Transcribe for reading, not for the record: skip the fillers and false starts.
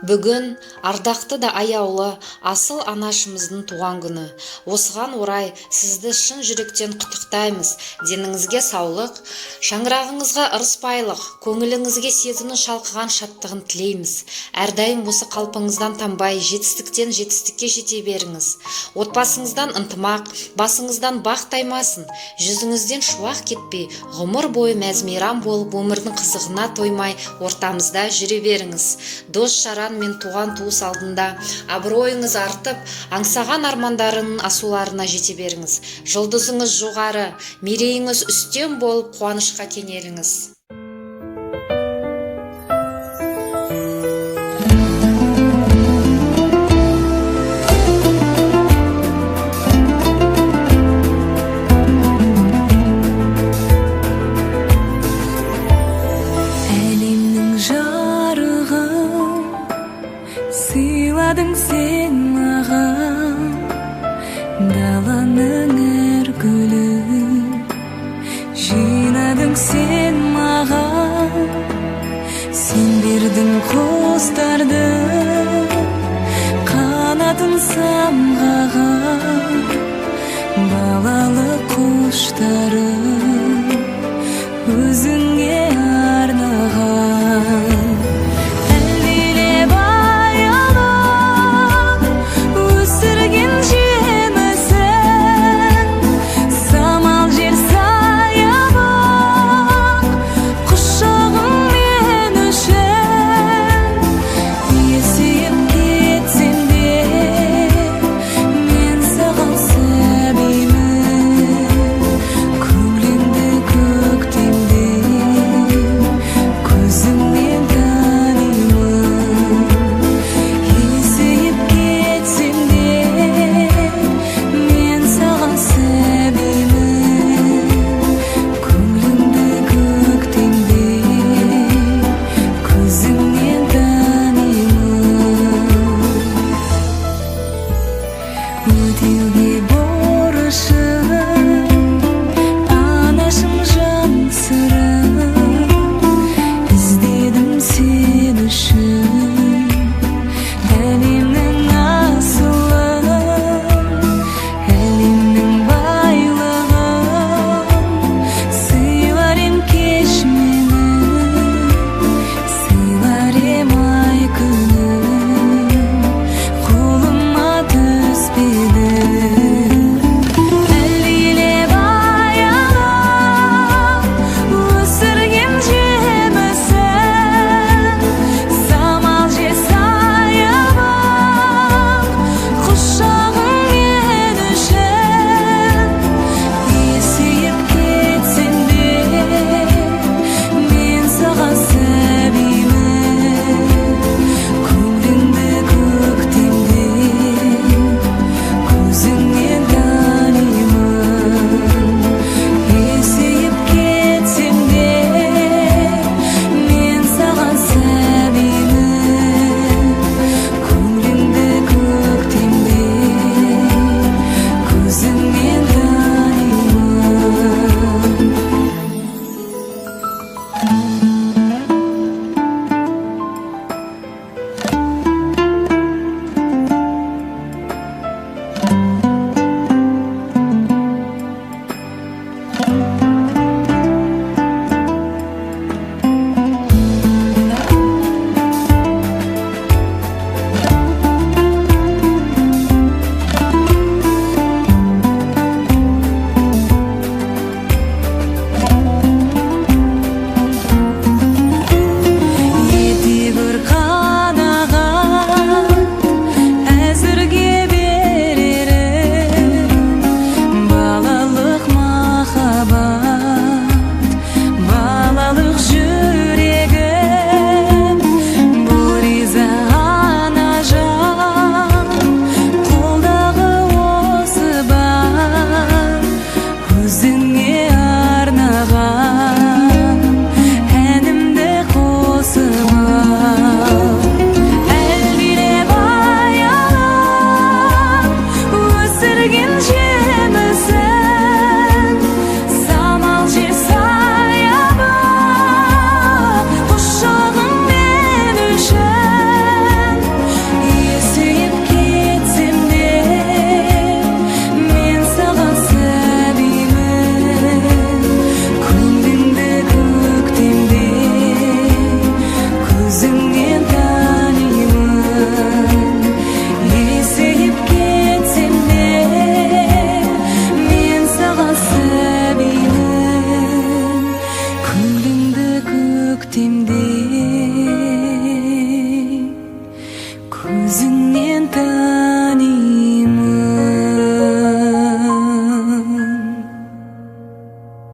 Бүгін ардақты да аяулы асыл анашымыздың туған күні. Осыған орай сізді шын жүректен құттықтаймыз. Деніңізге саулық, шаңырағыңызға ырыспайлық, көңіліңізге сезімнің шалқыған шаттығын тілейміз. Әрдайым осы қалпыңыздан танбай, жетістіктен жетістікке жете беріңіз. Отбасыңыздан ынтымақ, басыңыздан бақ таймасын, жүзіңізден шуақ кетпей, ғұмыр бойы мәз-мейрам болып, өмірдің қызығына тоймай, ортамызда жүре беріңіз. Дос-жаран мен туған туыс алдында абыройыңыз артып, аңсаған армандарының асуларына жете беріңіз. Жұлдызыңыз жоғары, мерейіңіз үстем болып, қуанышқа кенеліңіз. Сыйладың сен маған даланың әр гүлін, жинадың сен маған, сен бердің құстарды қанатын самғаған балалы құштарым.